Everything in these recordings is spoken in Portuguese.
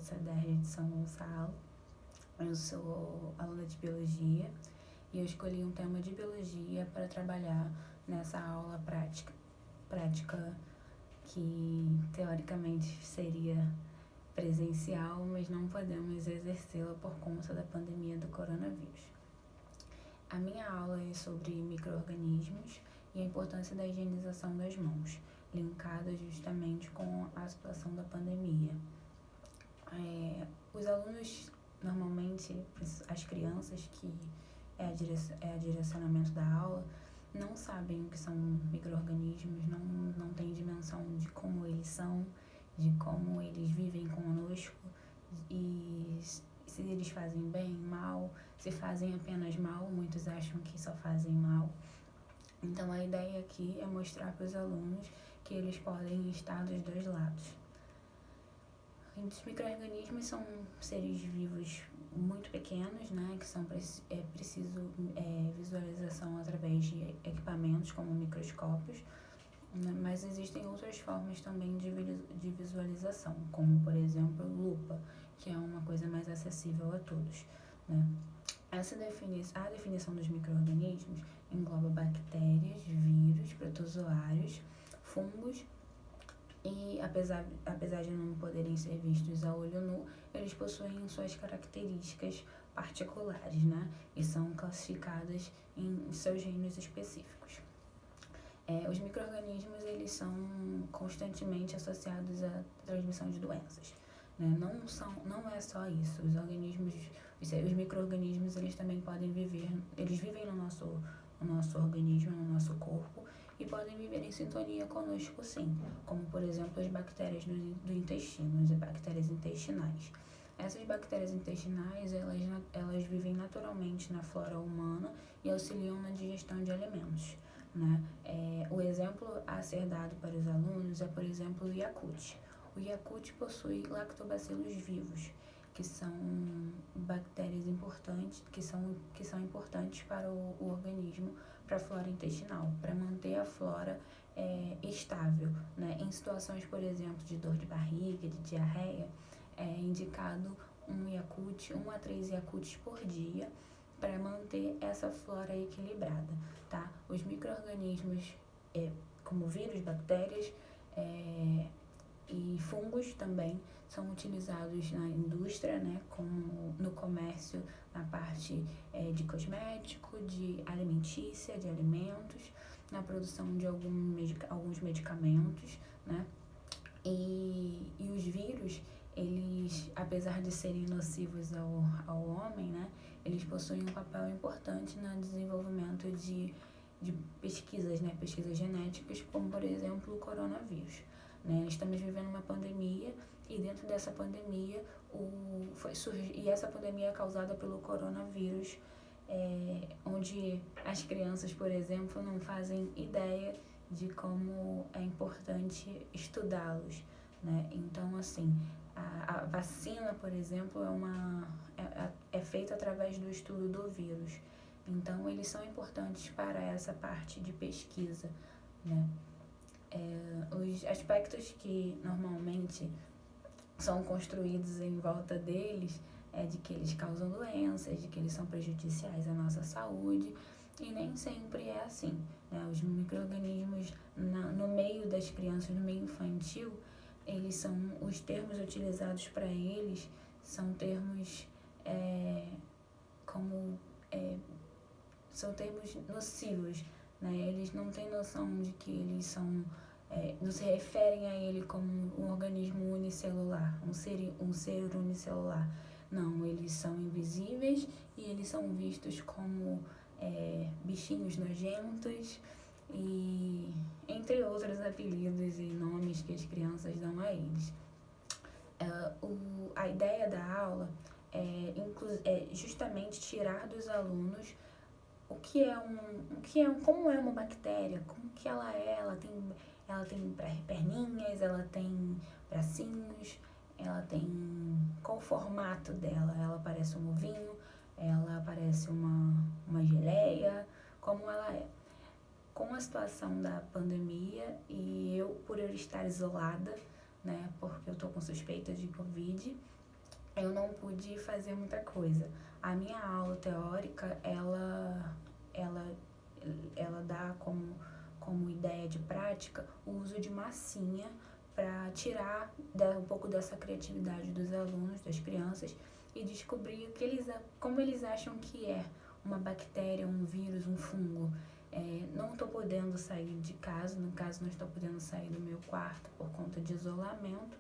CEDERJ de São Gonçalo. Eu sou aluna de Biologia e eu escolhi um tema de Biologia para trabalhar nessa aula prática que teoricamente seria presencial, mas não podemos exercê-la por conta da pandemia do coronavírus. A minha aula é sobre micro-organismos e a importância da higienização das mãos, linkada justamente com a situação da pandemia. Os alunos, normalmente, as crianças, que é a direcionamento da aula, não sabem o que são micro-organismos, não têm dimensão de como eles são, de como eles vivem conosco e se eles fazem bem, mal, se fazem apenas mal, muitos acham que só fazem mal. Então a ideia aqui é mostrar para os alunos que eles podem estar dos dois lados. Os micro-organismos são seres vivos muito pequenos, né, que são preciso visualização através de equipamentos como microscópios, né, mas existem outras formas também de visualização, como por exemplo lupa, que é uma coisa mais acessível a todos, né. A definição dos micro-organismos engloba bactérias, vírus, protozoários, fungos e, apesar de não poderem ser vistos a olho nu, eles possuem suas características particulares, né? E são classificadas em seus reinos específicos. Os micro-organismos, eles são constantemente associados à transmissão de doenças, né? Não é só isso. Os micro-organismos, eles também podem viver, eles vivem no nosso organismo, no nosso corpo, e podem viver em sintonia conosco, sim, como por exemplo as bactérias do intestino, as bactérias intestinais. Essas bactérias intestinais, elas vivem naturalmente na flora humana e auxiliam na digestão de alimentos, né? O exemplo a ser dado para os alunos é, por exemplo, o Yakult. O Yakult possui lactobacilos vivos, que são bactérias importantes, que são importantes para o organismo, para a flora intestinal, para manter a flora estável, né? Em situações, por exemplo, de dor de barriga, de diarreia, é indicado 1 a 3 Yakults por dia para manter essa flora equilibrada, tá? Os micro-organismos, como vírus, bactérias e fungos também, são utilizados na indústria, né, como no comércio, na parte de cosmético, de alimentícia, de alimentos, na produção de alguns medicamentos, né? E os vírus, eles, apesar de serem nocivos ao homem, né, eles possuem um papel importante no desenvolvimento de pesquisas, né, pesquisas genéticas, como por exemplo o coronavírus, né? Estamos vivendo uma pandemia e dentro dessa pandemia e essa pandemia é causada pelo coronavírus, onde as crianças, por exemplo, não fazem ideia de como é importante estudá-los, né? Então, assim, a vacina, por exemplo, é feita através do estudo do vírus. Então, eles são importantes para essa parte de pesquisa, né? Os aspectos que normalmente são construídos em volta deles é de que eles causam doenças, de que eles são prejudiciais à nossa saúde, e nem sempre é assim, né? Os micro-organismos, no meio das crianças, no meio infantil, os termos utilizados para eles são termos são termos nocivos, né? Eles não têm noção de que eles não se referem a ele como um organismo unicelular, um ser unicelular. Não, eles são invisíveis e eles são vistos como bichinhos nojentos e entre outros apelidos e nomes que as crianças dão a eles. A ideia da aula é justamente tirar dos alunos como é uma bactéria, como que ela é. Ela tem perninhas, ela tem bracinhos, qual o formato dela? Ela parece um ovinho, ela parece uma geleia, como ela é. Com a situação da pandemia e por eu estar isolada, né, porque eu tô com suspeita de Covid, eu não pude fazer muita coisa. A minha aula teórica, ela dá como ideia de prática o uso de massinha para tirar um pouco dessa criatividade dos alunos, das crianças, e descobrir como eles acham que é uma bactéria, um vírus, um fungo. Não estou podendo sair de casa, no caso não estou podendo sair do meu quarto por conta de isolamento,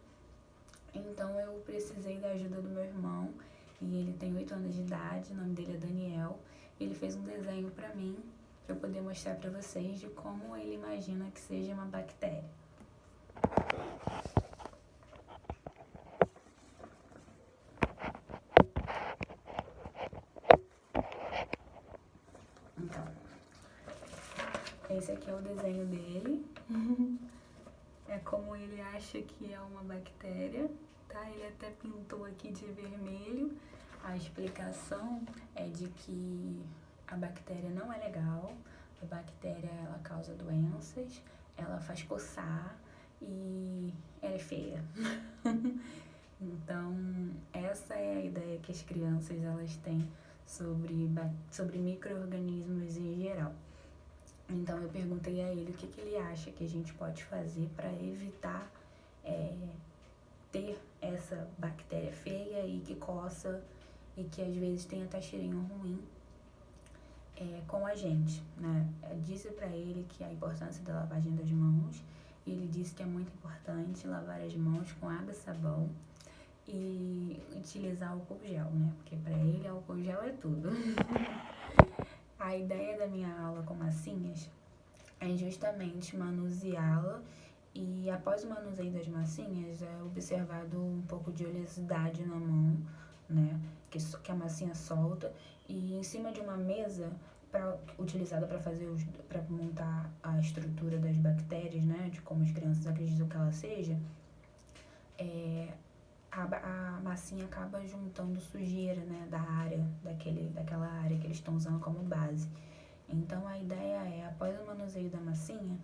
então eu precisei da ajuda do meu irmão, e ele tem 8 anos de idade, o nome dele é Daniel. Ele fez um desenho para mim, para eu poder mostrar para vocês de como ele imagina que seja uma bactéria. Então, esse aqui é o desenho dele. É como ele acha que é uma bactéria, tá? Ele até pintou aqui de vermelho. A explicação é de que a bactéria não é legal. A bactéria, ela causa doenças, ela faz coçar e ela é feia. Então, essa é a ideia que as crianças elas têm sobre micro-organismos em geral. Então, eu perguntei a ele o que ele acha que a gente pode fazer para evitar ter essa bactéria feia e que coça e que às vezes tem até cheirinho ruim com a gente, né? Eu disse para ele que a importância da lavagem das mãos, e ele disse que é muito importante lavar as mãos com água e sabão e utilizar álcool gel, né? Porque para ele álcool gel é tudo. A ideia da minha aula com massinhas é justamente manuseá-la, e após o manuseio das massinhas é observado um pouco de oleosidade na mão, né? Que a massinha solta, e em cima de uma mesa utilizada para montar a estrutura das bactérias, né? De como as crianças acreditam que ela seja, a massinha acaba juntando sujeira, né, daquela área que eles estão usando como base. Então, a ideia é, após o manuseio da massinha,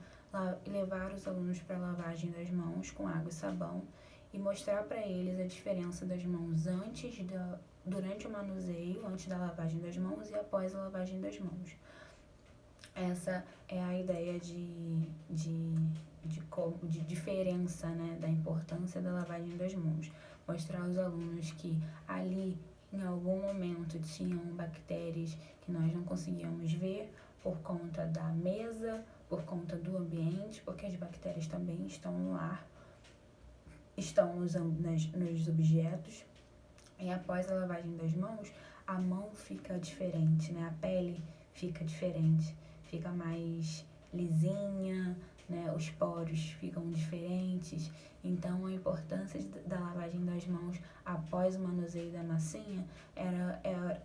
levar os alunos para a lavagem das mãos com água e sabão e mostrar para eles a diferença das mãos durante o manuseio, antes da lavagem das mãos e após a lavagem das mãos. Essa é a ideia de diferença, né, da importância da lavagem das mãos. Mostrar aos alunos que ali, em algum momento, tinham bactérias que nós não conseguíamos ver por conta da mesa, por conta do ambiente, porque as bactérias também estão no ar, estão nos objetos. E após a lavagem das mãos, a mão fica diferente, né? A pele fica diferente, fica mais lisinha, né? Os poros ficam diferentes. Então, a importância da lavagem das mãos após o manuseio da massinha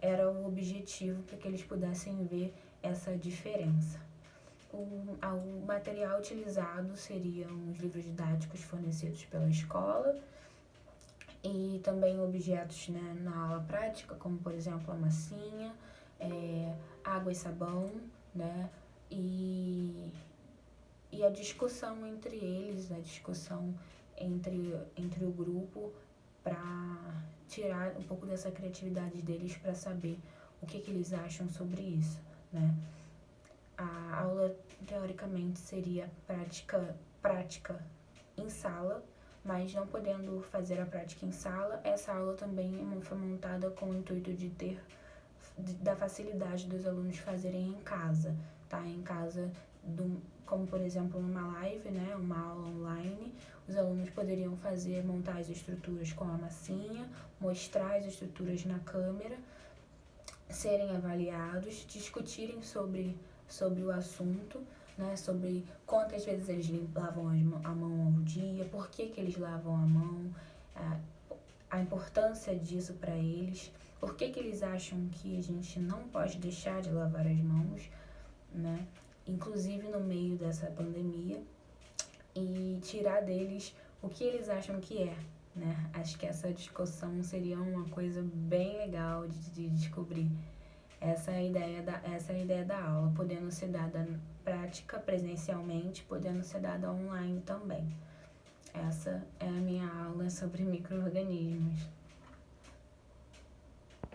era o objetivo para que eles pudessem ver essa diferença. O material utilizado seriam os livros didáticos fornecidos pela escola e também objetos, né, na aula prática, como por exemplo a massinha, água e sabão, né, e a discussão entre eles, a discussão entre o grupo, para tirar um pouco dessa criatividade deles para saber o que eles acham sobre isso, né. A aula, teoricamente, seria prática em sala, mas não podendo fazer a prática em sala, essa aula também foi montada com o intuito da facilidade dos alunos fazerem em casa, tá? Em casa, como por exemplo numa live, né? Uma aula online, os alunos poderiam montar as estruturas com a massinha, mostrar as estruturas na câmera, serem avaliados, discutirem sobre o assunto, né, sobre quantas vezes eles lavam a mão ao dia, por que eles lavam a mão, a importância disso para eles, por que eles acham que a gente não pode deixar de lavar as mãos, né, inclusive no meio dessa pandemia, e tirar deles o que eles acham que é, né. Acho que essa discussão seria uma coisa bem legal de descobrir. Essa é a ideia da aula, podendo ser dada prática presencialmente, podendo ser dada online também. Essa é a minha aula sobre micro-organismos.